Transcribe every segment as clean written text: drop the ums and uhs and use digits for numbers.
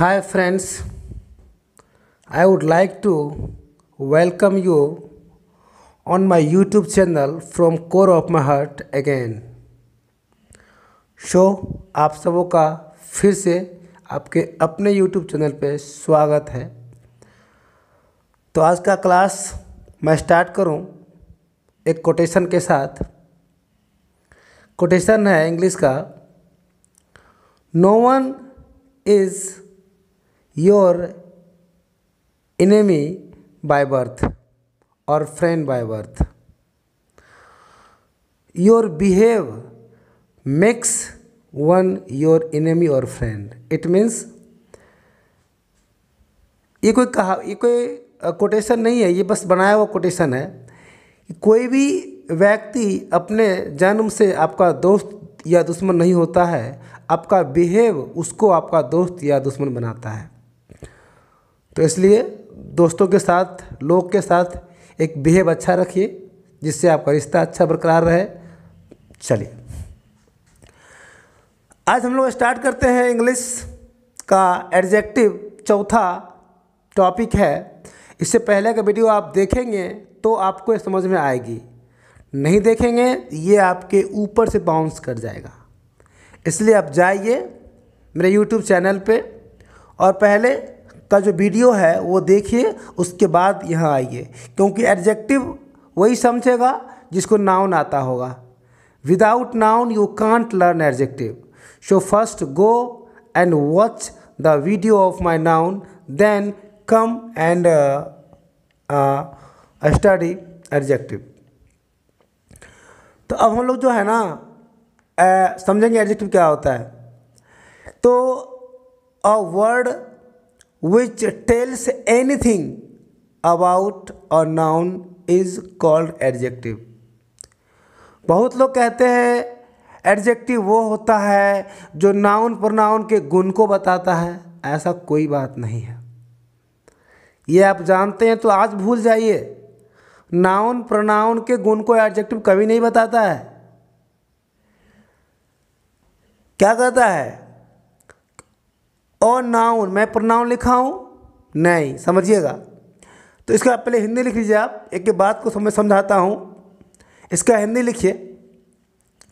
Hi friends, I would like to welcome you on my YouTube channel from core of my heart again. आप सबों का फिर से आपके अपने YouTube चैनल पे स्वागत है। तो आज का क्लास मैं स्टार्ट करूं एक कोटेशन के साथ। कोटेशन है इंग्लिश का, no one is your enemy by birth or friend by birth. Your behavior makes one your enemy or friend. It means ये कोई कोटेशन नहीं है, ये बस बनाया हुआ कोटेशन है कि कोई भी व्यक्ति अपने जन्म से आपका दोस्त या दुश्मन नहीं होता है। आपका बिहेव उसको आपका दोस्त या दुश्मन बनाता है। तो इसलिए दोस्तों के साथ, लोग के साथ एक बिहेव अच्छा रखिए जिससे आपका रिश्ता अच्छा बरकरार रहे। चलिए आज हम लोग स्टार्ट करते हैं इंग्लिश का एडजेक्टिव। चौथा टॉपिक है। इससे पहले का वीडियो आप देखेंगे तो आपको समझ में आएगी, नहीं देखेंगे ये आपके ऊपर से बाउंस कर जाएगा। इसलिए आप जाइए मेरे YouTube चैनल पे और पहले का जो वीडियो है वो देखिए, उसके बाद यहाँ आइए, क्योंकि एडजेक्टिव वही समझेगा जिसको नाउन आता होगा। Without noun you can't learn adjective. So first go and watch the video of my noun, then come and study adjective. तो अब हम लोग जो है ना समझेंगे एडजेक्टिव क्या होता है। तो a word which tells anything about a noun is called adjective. बहुत लोग कहते हैं एडजेक्टिव वो होता है जो नाउन प्रोनाउन के गुण को बताता है। ऐसा कोई बात नहीं है, ये आप जानते हैं तो आज भूल जाइए। नाउन प्रोनाउन के गुण को एडजेक्टिव कभी नहीं बताता है। क्या कहता है? और नाउन मैं प्रोनाउन लिखा हूँ, नहीं, समझिएगा। तो इसका पहले हिंदी लिख लीजिए। आप एक के बात को मैं समझाता हूँ। इसका हिंदी लिखिए,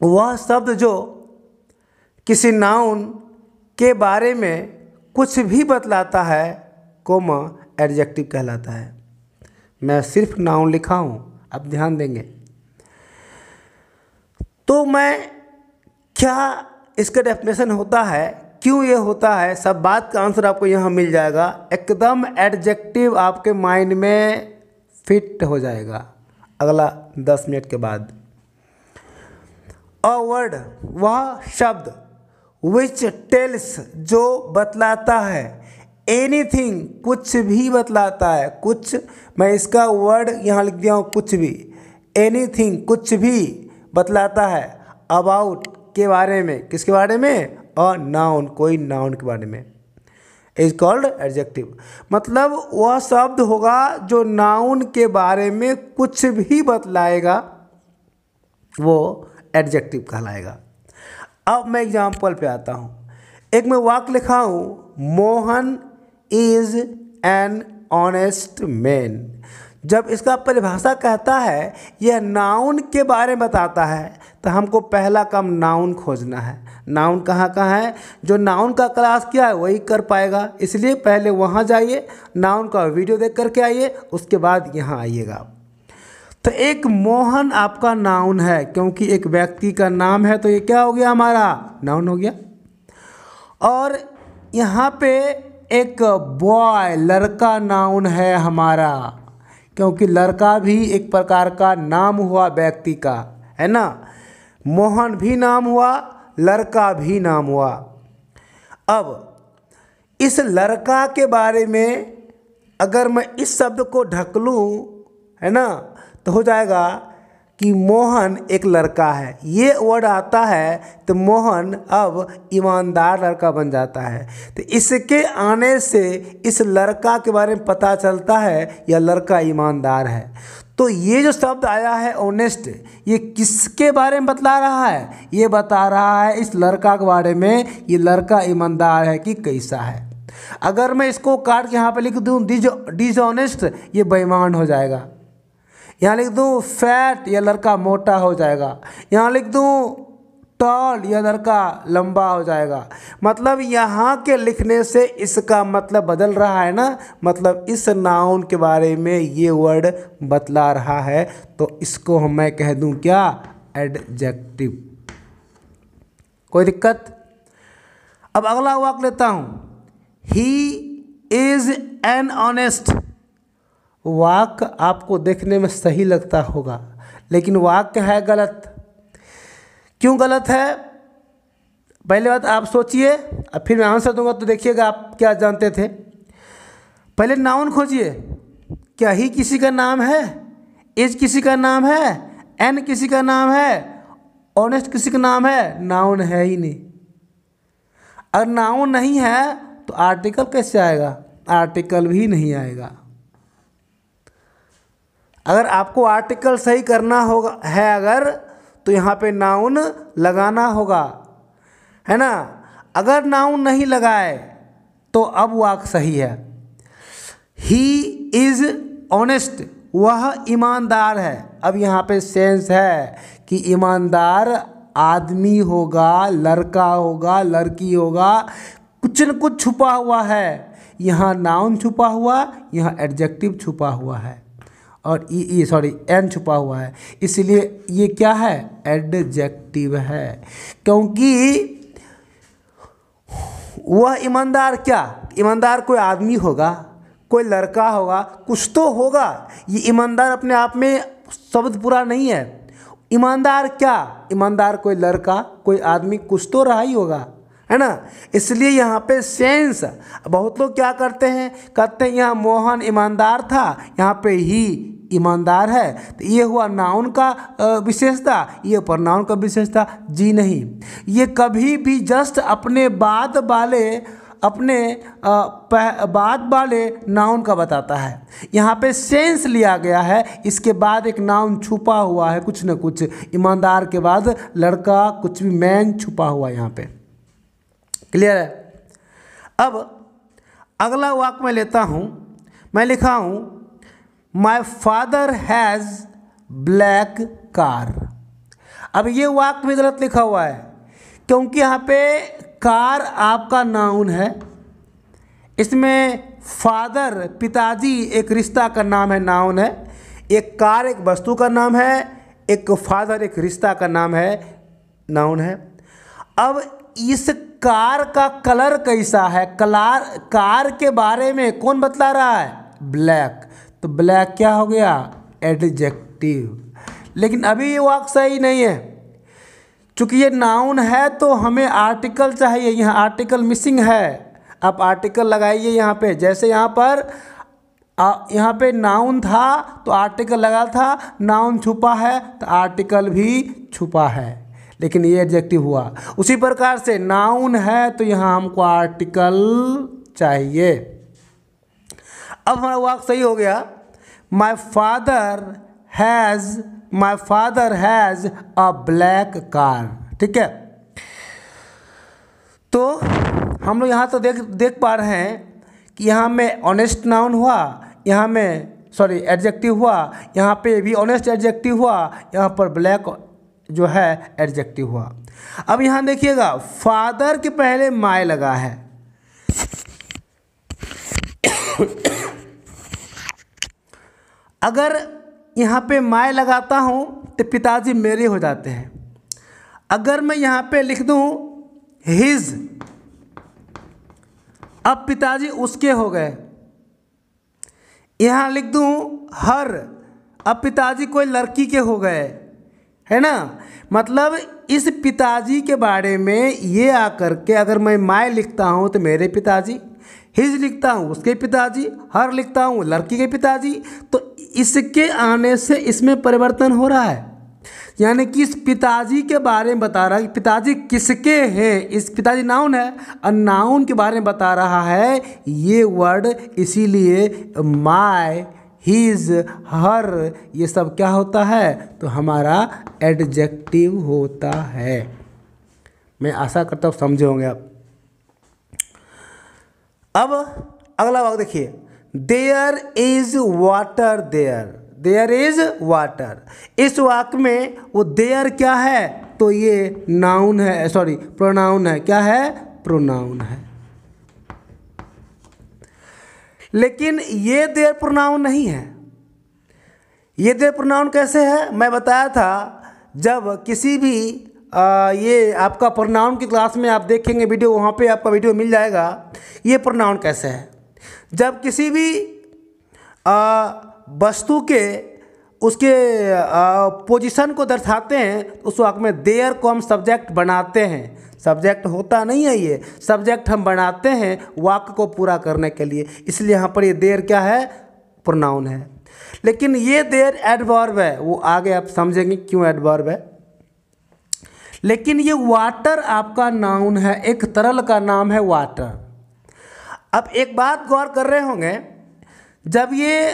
वह शब्द जो किसी नाउन के बारे में कुछ भी बतलाता है कोमा एडजेक्टिव कहलाता है। मैं सिर्फ नाउन लिखा हूँ, आप ध्यान देंगे। तो मैं क्या इसका डेफिनेशन होता है, क्यों ये होता है, सब बात का आंसर आपको यहाँ मिल जाएगा। एकदम एडजेक्टिव आपके माइंड में फिट हो जाएगा अगला 10 मिनट के बाद। अ वर्ड वह शब्द, विच टेल्स जो बतलाता है, एनीथिंग कुछ भी बतलाता है। कुछ, मैं इसका वर्ड यहाँ लिख दिया हूँ, कुछ भी। एनीथिंग कुछ भी बतलाता है। अबाउट के बारे में, किसके बारे में? और नाउन, कोई नाउन के बारे में, इज कॉल्ड एडजेक्टिव। मतलब वह शब्द होगा जो नाउन के बारे में कुछ भी बतलाएगा, वो एडजेक्टिव कहलाएगा। अब मैं एग्जाम्पल पे आता हूँ। एक मैं वाक्य लिखा हूँ, Mohan is an honest man. जब इसका परिभाषा कहता है यह नाउन के बारे में बताता है, तो हमको पहला काम नाउन खोजना है। नाउन कहाँ कहाँ है? जो नाउन का क्लास किया है वही कर पाएगा। इसलिए पहले वहाँ जाइए, नाउन का वीडियो देख करके आइए, उसके बाद यहाँ आइएगा। तो एक मोहन आपका नाउन है, क्योंकि एक व्यक्ति का नाम है, तो ये क्या हो गया? हमारा नाउन हो गया। और यहाँ पे एक बॉय, लड़का नाउन है हमारा, क्योंकि लड़का भी एक प्रकार का नाम हुआ व्यक्ति का, है ना। मोहन भी नाम हुआ, लड़का भी नाम हुआ। अब इस लड़का के बारे में अगर मैं इस शब्द को ढक लूँ, है ना, तो हो जाएगा कि मोहन एक लड़का है। ये वर्ड आता है तो मोहन अब ईमानदार लड़का बन जाता है। तो इसके आने से इस लड़का के बारे में पता चलता है यह लड़का ईमानदार है। तो ये जो शब्द आया है ऑनेस्ट, ये किसके बारे में बतला रहा है? ये बता रहा है इस लड़का के बारे में, ये लड़का ईमानदार है कि कैसा है। अगर मैं इसको काट के यहाँ पे लिख दूँ डिसऑनेस्ट, ये बेईमान हो जाएगा। यहाँ लिख दूँ फैट, यह लड़का मोटा हो जाएगा। यहाँ लिख दूँ टॉल, यह लड़का लंबा हो जाएगा। मतलब यहाँ के लिखने से इसका मतलब बदल रहा है ना, मतलब इस नाउन के बारे में ये वर्ड बतला रहा है, तो इसको मैं कह दूँ क्या, एडजेक्टिव। कोई दिक्कत? अब अगला वाक्य लेता हूँ, ही इज एन ऑनेस्ट। वाक्य आपको देखने में सही लगता होगा, लेकिन वाक्य है गलत। क्यों गलत है? पहले बात आप सोचिए, अब फिर मैं आंसर दूंगा तो देखिएगा आप क्या जानते थे। पहले नाउन खोजिए, क्या ही किसी का नाम है, इज किसी का नाम है, एन किसी का नाम है, ऑनेस्ट किसी का नाम है? नाउन है ही नहीं। अगर नाउन नहीं है तो आर्टिकल कैसे आएगा? आर्टिकल भी नहीं आएगा। अगर आपको आर्टिकल सही करना होगा है अगर, तो यहाँ पे नाउन लगाना होगा, है ना। अगर नाउन नहीं लगाए तो अब वाक्य सही है। ही इज ऑनेस्ट, वह ईमानदार है। अब यहाँ पे सेंस है कि ईमानदार आदमी होगा, लड़का होगा, लड़की होगा, कुछ न कुछ छुपा हुआ है। यहाँ नाउन छुपा हुआ, यहाँ एडजेक्टिव छुपा हुआ है, और एन छुपा हुआ है, इसलिए ये क्या है, एडजेक्टिव है। क्योंकि वह ईमानदार, क्या ईमानदार कोई आदमी होगा, कोई लड़का होगा, कुछ तो होगा। ये ईमानदार अपने आप में शब्द पूरा नहीं है। ईमानदार क्या, ईमानदार कोई लड़का, कोई आदमी, कुछ तो रहा ही होगा, है ना। इसलिए यहाँ पे सेंस, बहुत लोग क्या करते हैं, कहते हैं यहाँ मोहन ईमानदार था, यहाँ पे ही ईमानदार है, तो ये हुआ नाउन का विशेषता, ये प्रोनाउन का विशेषता। जी नहीं, ये कभी भी जस्ट अपने बाद वाले नाउन का बताता है। यहाँ पे सेंस लिया गया है, इसके बाद एक नाउन छुपा हुआ है, कुछ न कुछ। ईमानदार के बाद लड़का, कुछ भी मैन छुपा हुआ है यहाँ पे। क्लियर है? अब अगला वाक्य मैं लेता हूँ, मैं लिखा हूँ my father has black car. अब ये वाक्य भी गलत लिखा हुआ है, क्योंकि यहाँ पे कार आपका नाउन है, इसमें फादर पिताजी एक रिश्ता का नाम है, नाउन है। एक कार एक वस्तु का नाम है, एक फादर एक रिश्ता का नाम है, नाउन है। अब इस कार का कलर कैसा है, कार के बारे में कौन बतला रहा है, ब्लैक। तो ब्लैक क्या हो गया, एडजेक्टिव। लेकिन अभी ये वाक्य सही नहीं है, चूँकि ये नाउन है तो हमें आर्टिकल चाहिए, यहाँ आर्टिकल मिसिंग है। आप आर्टिकल लगाइए यहाँ पे, जैसे यहाँ पे नाउन था तो आर्टिकल लगा था, नाउन छुपा है तो आर्टिकल भी छुपा है, लेकिन ये एडजेक्टिव हुआ। उसी प्रकार से नाउन है तो यहाँ हमको आर्टिकल चाहिए। अब हमारा वाक्य सही हो गया, my father has a black car. ठीक है, तो हम लोग यहाँ तो देख पा रहे हैं कि यहाँ में ऑनेस्ट नाउन हुआ, यहाँ में एडजेक्टिव हुआ, यहाँ पे भी ऑनेस्ट एडजेक्टिव हुआ, यहाँ पर ब्लैक जो है एडजेक्टिव हुआ। अब यहाँ देखिएगा, फादर के पहले माय लगा है। अगर यहाँ पे माय लगाता हूँ तो पिताजी मेरे हो जाते हैं। अगर मैं यहाँ पे लिख दूँ हिज, अब पिताजी उसके हो गए। यहाँ लिख दूँ हर, अब पिताजी कोई लड़की के हो गए, है ना। मतलब इस पिताजी के बारे में ये आकर के, अगर मैं माय लिखता हूँ तो मेरे पिताजी, हिज लिखता हूँ उसके पिताजी, हर लिखता हूँ लड़की के पिताजी, तो इसके आने से इसमें परिवर्तन हो रहा है। यानी कि इस पिताजी के बारे में बता रहा है कि पिताजी किसके हैं। इस पिताजी नाउन है और नाउन के बारे में बता रहा है ये वर्ड, इसीलिए माय, हिज, हर, ये सब क्या होता है, तो हमारा एडजेक्टिव होता है। मैं आशा करता हूँ समझे होंगे आप। अब अगला वाक्य देखिए, there is water there, there is water. इस वाक्य में वो देयर क्या है, तो ये नाउन है, सॉरी प्रोनाउन है। क्या है? प्रोनाउन है। लेकिन ये देयर प्रोनाउन नहीं है। ये देयर प्रोनाउन कैसे है? मैं बताया था, जब किसी भी ये आपका प्रोनाउन की क्लास में आप देखेंगे वीडियो, वहाँ पे आपका वीडियो मिल जाएगा। ये प्रोनाउन कैसे है? जब किसी भी वस्तु के उसके पोजीशन को दर्शाते हैं, तो उस वाक्य में देयर को हम सब्जेक्ट बनाते हैं। सब्जेक्ट होता नहीं है, ये सब्जेक्ट हम बनाते हैं वाक्य को पूरा करने के लिए, इसलिए यहाँ पर ये देयर क्या है? प्रोनाउन है। लेकिन ये देयर एडवर्ब है, वो आगे आप समझेंगे क्यों एडवर्ब है। लेकिन ये वाटर आपका नाउन है, एक तरल का नाम है वाटर। अब एक बात गौर कर रहे होंगे, जब ये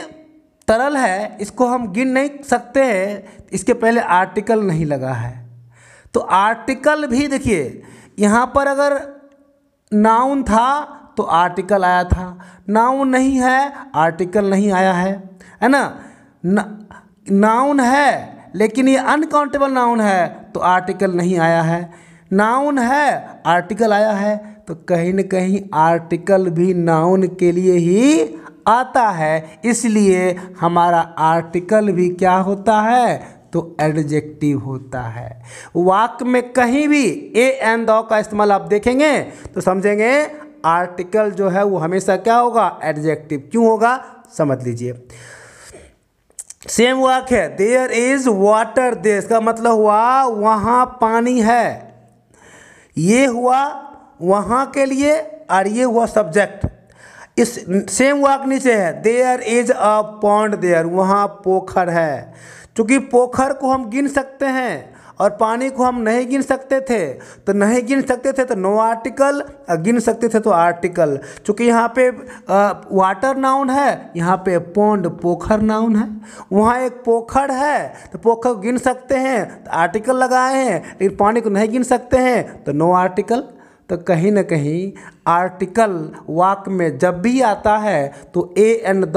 तरल है, इसको हम गिन नहीं सकते हैं, इसके पहले आर्टिकल नहीं लगा है। तो आर्टिकल भी देखिए, यहाँ पर अगर नाउन था तो आर्टिकल आया था, नाउन नहीं है आर्टिकल नहीं आया है ना। नाउन है लेकिन ये अनकाउंटेबल नाउन है तो आर्टिकल नहीं आया है। नाउन है आर्टिकल आया है, तो कहीं न कहीं आर्टिकल भी नाउन के लिए ही आता है, इसलिए हमारा आर्टिकल भी क्या होता है? तो एडजेक्टिव होता है। वाक्य में कहीं भी ए एंड द का इस्तेमाल आप देखेंगे तो समझेंगे आर्टिकल जो है वो हमेशा क्या होगा? एडजेक्टिव। क्यों होगा? समझ लीजिए। सेम वाक्य है, देयर इज वाटर देयर, इसका मतलब हुआ वहाँ पानी है। ये हुआ वहाँ के लिए और ये हुआ सब्जेक्ट। इस सेम वाक्य नीचे है, there is a pond there, वहाँ पोखर है। क्योंकि पोखर को हम गिन सकते हैं और पानी को हम नहीं गिन सकते थे, तो नहीं गिन सकते थे तो नो आर्टिकल, गिन सकते थे तो आर्टिकल। चूँकि यहाँ पे वाटर नाउन है, यहाँ पे पॉन्ड पोखर नाउन है। वहाँ एक पोखर है तो पोखर को गिन सकते हैं तो आर्टिकल लगाए हैं, लेकिन पानी को नहीं गिन सकते हैं तो नो आर्टिकल। तो कहीं न कहीं आर्टिकल वाक्य में जब भी आता है तो ए एंड द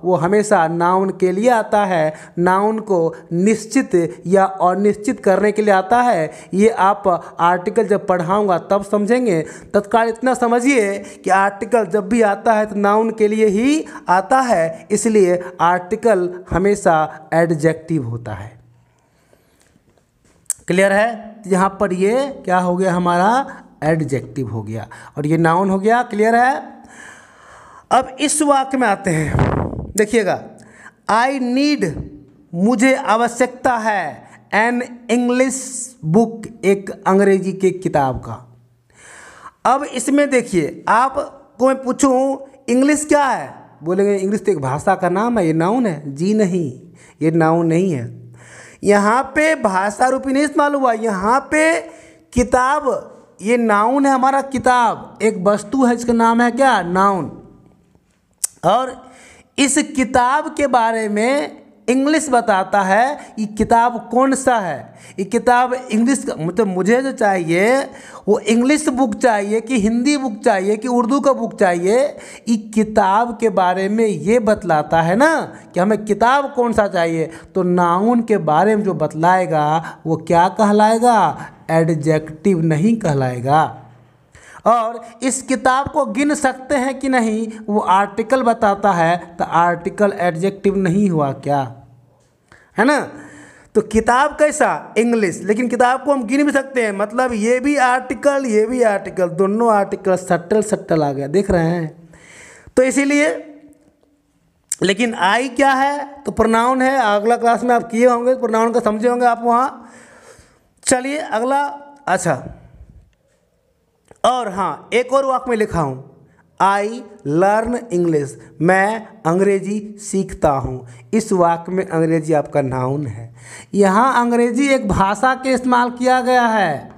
वो हमेशा नाउन के लिए आता है, नाउन को निश्चित या अनिश्चित करने के लिए आता है। ये आप आर्टिकल जब पढ़ाऊंगा तब समझेंगे। तत्काल इतना समझिए कि आर्टिकल जब भी आता है तो नाउन के लिए ही आता है, इसलिए आर्टिकल हमेशा एडजेक्टिव होता है। क्लियर है? यहाँ पर ये क्या हो गया? हमारा एडजेक्टिव हो गया और ये नाउन हो गया। क्लियर है? अब इस वाक्य में आते हैं, देखिएगा, आई नीड, मुझे आवश्यकता है, एन इंग्लिश बुक, एक अंग्रेजी के किताब का। अब इसमें देखिए, आपको मैं पूछूं इंग्लिश क्या है, बोलेंगे इंग्लिश तो एक भाषा का नाम है, ये नाउन है। जी नहीं, ये नाउन नहीं है। यहाँ पे भाषा रूपी नहीं इस्तेमाल हुआ, यहाँ पे किताब, ये नाउन है हमारा। किताब एक वस्तु है, इसका नाम है क्या? नाउन। और इस किताब के बारे में इंग्लिश बताता है ये किताब कौन सा है। ये किताब इंग्लिश का, मतलब मुझे जो चाहिए वो इंग्लिश बुक चाहिए कि हिंदी बुक चाहिए कि उर्दू का बुक चाहिए, ये किताब के बारे में ये बतलाता है ना कि हमें किताब कौन सा चाहिए। तो नाउन के बारे में जो बतलाएगा वो क्या कहलाएगा? एडजेक्टिव नहीं कहलाएगा। और इस किताब को गिन सकते हैं कि नहीं, वो आर्टिकल बताता है, तो आर्टिकल एडजेक्टिव नहीं हुआ क्या? है ना। तो किताब कैसा? इंग्लिश, लेकिन किताब को हम गिन भी सकते हैं, मतलब ये भी आर्टिकल ये भी आर्टिकल, दोनों आर्टिकल सट्टल सट्टल आ गया, देख रहे हैं। तो इसीलिए, लेकिन आई क्या है? तो प्रोनाउन है। अगला क्लास में आप किए होंगे, प्रोनाउन का समझे होंगे आप वहाँ। चलिए अगला, अच्छा, और हाँ, एक और वाक्य में लिखा हूँ, आई लर्न इंग्लिश, मैं अंग्रेजी सीखता हूँ। इस वाक्य में अंग्रेजी आपका नाउन है। यहाँ अंग्रेजी एक भाषा के इस्तेमाल किया गया है।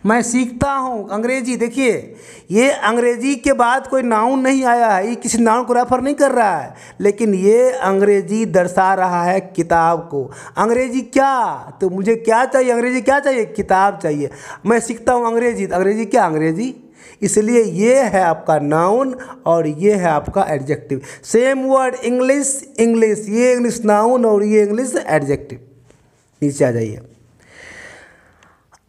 मैं सीखता हूँ अंग्रेजी, देखिए ये अंग्रेजी के बाद कोई नाउन नहीं आया है, ये किसी नाउन को रेफर नहीं कर रहा है, लेकिन ये अंग्रेजी दर्शा रहा है किताब को। अंग्रेजी क्या? तो मुझे क्या चाहिए? अंग्रेजी क्या चाहिए? किताब चाहिए। मैं सीखता हूँ अंग्रेजी, अंग्रेजी क्या? अंग्रेजी। इसलिए ये है आपका नाउन और ये है आपका adjective. Same word English English, ये इंग्लिश नाउन और ये इंग्लिश एडजेक्टिव। नीचे आ जाइए।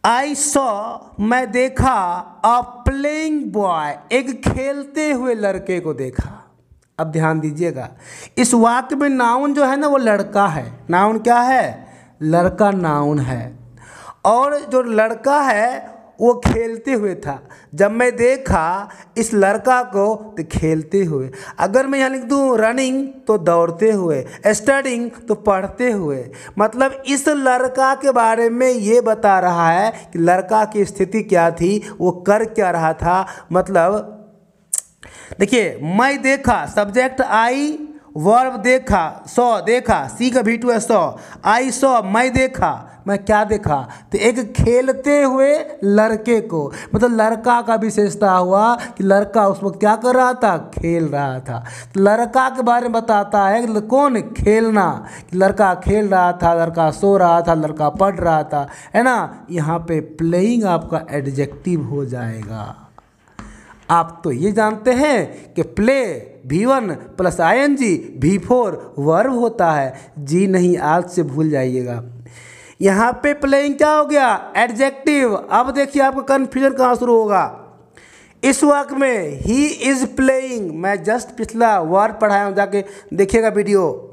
आई सॉ, मैं देखा, अ प्लेइंग बॉय, एक खेलते हुए लड़के को देखा। अब ध्यान दीजिएगा, इस वाक्य में नाउन जो है ना वो लड़का है। नाउन क्या है? लड़का नाउन है। और जो लड़का है वो खेलते हुए था। जब मैं देखा इस लड़का को तो खेलते हुए। अगर मैं यहाँ लिख दूँ रनिंग तो दौड़ते हुए, स्टडिंग तो पढ़ते हुए। मतलब इस लड़का के बारे में ये बता रहा है कि लड़का की स्थिति क्या थी, वो कर क्या रहा था। मतलब देखिए, मैं देखा सब्जेक्ट आई, वर्ब देखा, सॉ देखा, सी का V2 है सॉ। आई सॉ, मैं देखा, मैं क्या देखा? तो एक खेलते हुए लड़के को, मतलब लड़का का विशेषता हुआ कि लड़का उस वक्त क्या कर रहा था? खेल रहा था। तो लड़का के बारे में बताता है कि कौन? खेलना। लड़का खेल रहा था, लड़का सो रहा था, लड़का पढ़ रहा था, है ना। यहाँ पे प्लेइंग आपका एडजेक्टिव हो जाएगा। आप तो ये जानते हैं कि play V1 plus ING V4 verb होता है। जी नहीं, आज से भूल जाइएगा। यहाँ पे प्लेइंग क्या हो गया? एडजेक्टिव। अब देखिए आपका कन्फ्यूजन कहाँ शुरू होगा। इस वाक्य में ही इज़ प्लेइंग, मैं जस्ट पिछला वर्ड पढ़ाया हूँ, जाके देखिएगा वीडियो।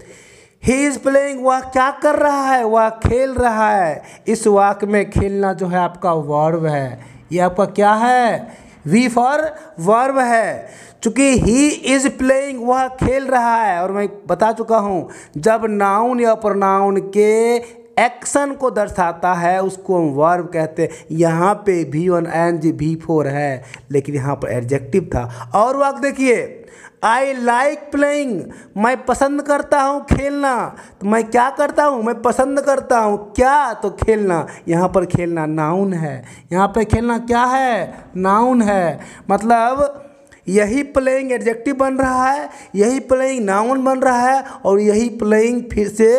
ही इज़ प्लेइंग, वह क्या कर रहा है? वह खेल रहा है। इस वाक्य में खेलना जो है आपका वर्ब है। ये आपका क्या है? V फॉर वर्ब है। चूँकि ही इज़ प्लेइंग, वह खेल रहा है। और मैं बता चुका हूँ, जब नाउन या प्रोनाउन के एक्शन को दर्शाता है उसको हम वर्ब कहते हैं। यहाँ पे V1 ING V4 है, लेकिन यहाँ पर एडजेक्टिव था। और वाक्य देखिए, आई लाइक प्लेइंग, मैं पसंद करता हूँ खेलना। तो मैं क्या करता हूँ? मैं पसंद करता हूँ क्या? तो खेलना। यहाँ पर खेलना नाउन है। यहाँ पे खेलना क्या है? नाउन है। मतलब यही प्लेइंग एडजेक्टिव बन रहा है, यही प्लेइंग नाउन बन रहा है, और यही प्लेइंग फिर से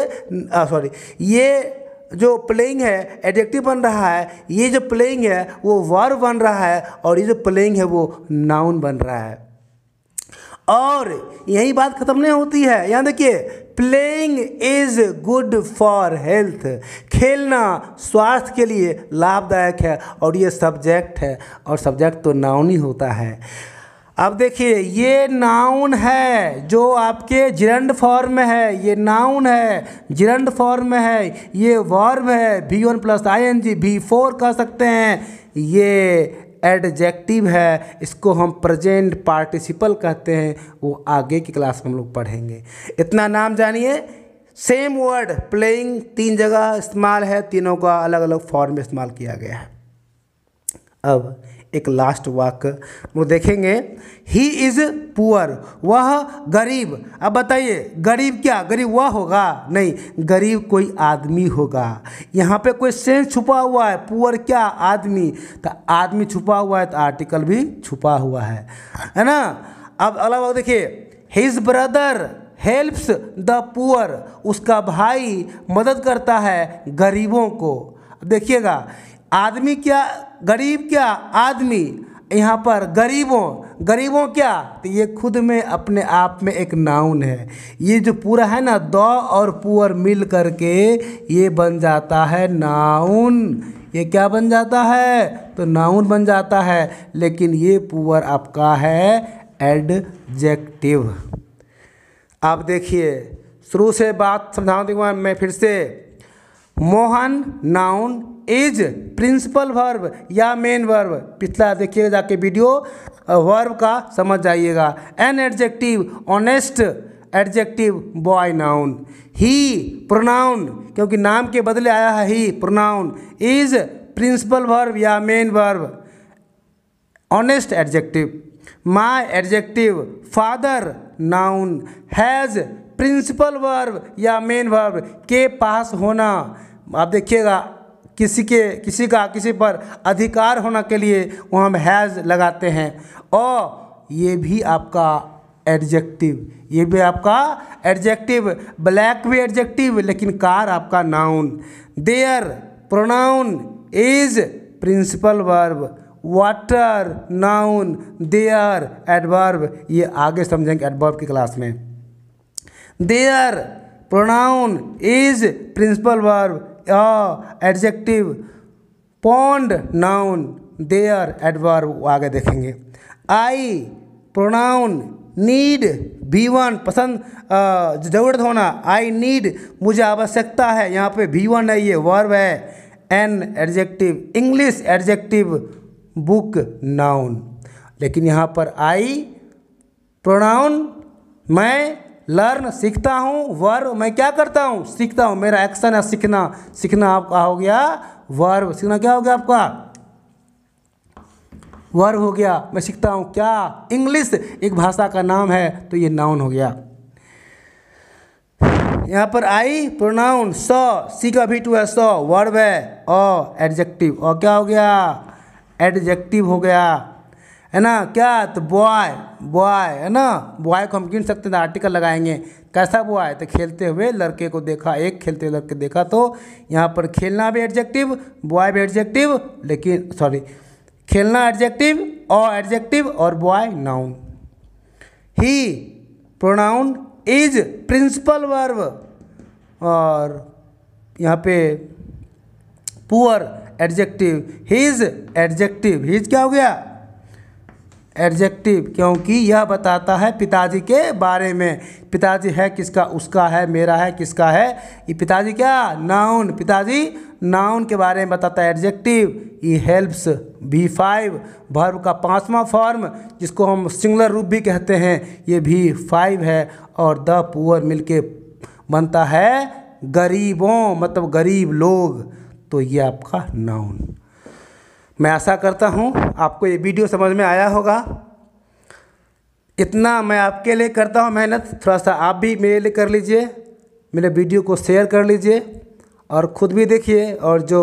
ये जो प्लेइंग है एडजेक्टिव बन रहा है, ये जो प्लेइंग है वो वर्ब बन रहा है, और ये जो प्लेइंग है वो नाउन बन रहा है। और यही बात खत्म नहीं होती है। यहाँ देखिए, playing is good for health, खेलना स्वास्थ्य के लिए लाभदायक है। और ये सब्जेक्ट है, और सब्जेक्ट तो नाउन ही होता है। अब देखिए, ये नाउन है जो आपके जिरंड फॉर्म में है, ये नाउन है जिरंड फॉर्म में है, ये वर्ब है V1 प्लस ING V4 कह सकते हैं। ये एडजेक्टिव है, इसको हम प्रेजेंट पार्टिसिपल कहते हैं। वो आगे की क्लास में हम लोग पढ़ेंगे। इतना नाम जानिए। सेम वर्ड प्लेइंग 3 जगह इस्तेमाल है, तीनों का अलग अलग फॉर्म में इस्तेमाल किया गया है। अब एक लास्ट वाक्य वो देखेंगे। ही इज़ पुअर, वह गरीब। अब बताइए, गरीब क्या? गरीब वह होगा? नहीं, गरीब कोई आदमी होगा। यहाँ पे कोई सेंस छुपा हुआ है। पुअर क्या? आदमी। तो आदमी छुपा हुआ है तो आर्टिकल भी छुपा हुआ है ना। अब अगला वाक्य देखिए, his brother helps the poor, उसका भाई मदद करता है गरीबों को। देखिएगा, आदमी क्या? गरीब क्या? आदमी। यहाँ पर गरीबों क्या? तो ये खुद में अपने आप में एक नाउन है। ये जो पूरा है ना, द और पुअर मिल करके ये बन जाता है नाउन। ये क्या बन जाता है? तो नाउन बन जाता है। लेकिन ये पुअर आपका है एडजेक्टिव। आप देखिए, शुरू से बात समझाने के बाद मैं फिर से, Mohan noun, is principal verb या मेन वर्ब। पिछला देखिएगा जाके वीडियो, वर्ब का समझ जाइएगा। An adjective honest adjective boy noun. He pronoun, क्योंकि नाम के बदले आया है he, pronoun. Is principal verb या main verb, honest adjective. My adjective, father noun. Has principal verb या मेन वर्ब, के पास होना। आप देखिएगा, किसी पर अधिकार होना के लिए वो हम हैज़ लगाते हैं। और ये भी आपका एडजेक्टिव, ये भी आपका एडजेक्टिव। ब्लैक भी एडजेक्टिव, लेकिन कार आपका noun. There pronoun, is principal verb, water noun, there adverb, ये आगे समझेंगे एडवर्ब की क्लास में। There pronoun, is principal verb, adjective, pond noun, there adverb आगे देखेंगे। आई प्रोनाउन, नीड V1 पसंद ज़रूरत होना, आई नीड मुझे आवश्यकता है, यहाँ पे V1 है, ये वर्ब है। An adjective, English adjective, book noun. लेकिन यहाँ पर आई प्रोनाउन, मैं लर्न सीखता हूँ, वर्ब मैं क्या करता हूँ सीखता हूँ, मेरा एक्शन है सीखना, सीखना आपका हो गया वर्ब, सीखना क्या हो गया आपका वर्ब हो गया। मैं सीखता हूँ क्या, इंग्लिश एक भाषा का नाम है, तो ये नाउन हो गया। यहाँ पर आई प्रोनाउन, सी का भी टू है, वर्ब है, एडजेक्टिव, और क्या हो गया एडजेक्टिव हो गया, है ना। क्या, तो बॉय, बॉय है ना, बॉय को हम गिन सकते हैं, आर्टिकल लगाएंगे। कैसा बॉय, तो खेलते हुए लड़के को देखा, एक खेलते हुए लड़के देखा, तो यहाँ पर खेलना भी एडजेक्टिव, बॉय भी एडजेक्टिव, लेकिन सॉरी खेलना एडजेक्टिव और boy noun. He pronoun, is principal verb, और यहाँ पे poor adjective, his adjective, his क्या हो गया एडजेक्टिव, क्योंकि यह बताता है पिताजी के बारे में। पिताजी है किसका, उसका है, मेरा है किसका है, ये पिताजी क्या नाउन, पिताजी नाउन के बारे में बताता है एडजेक्टिव। ये हेल्प्स V5 वर्ब का 5वां फॉर्म, जिसको हम सिंगुलर रूप भी कहते हैं, ये V5 है, और द पुअर मिलके बनता है गरीबों, मतलब गरीब लोग, तो ये आपका नाउन। मैं आशा करता हूँ आपको ये वीडियो समझ में आया होगा। इतना मैं आपके लिए करता हूँ मेहनत, थोड़ा सा आप भी मेरे लिए कर लीजिए, मेरे वीडियो को शेयर कर लीजिए और ख़ुद भी देखिए। और जो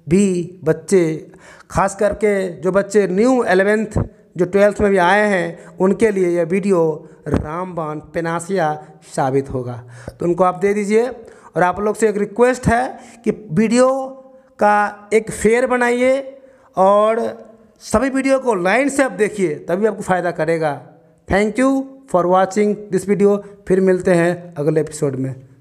भी बच्चे, खास करके जो बच्चे न्यू 11th जो 12th में भी आए हैं, उनके लिए यह वीडियो रामबाण पेनासिया साबित होगा, तो उनको आप दे दीजिए। और आप लोग से एक रिक्वेस्ट है कि वीडियो का एक फेयर बनाइए और सभी वीडियो को लाइन से आप देखिए, तभी आपको फ़ायदा करेगा। Thank you for watching this video. फिर मिलते हैं अगले एपिसोड में।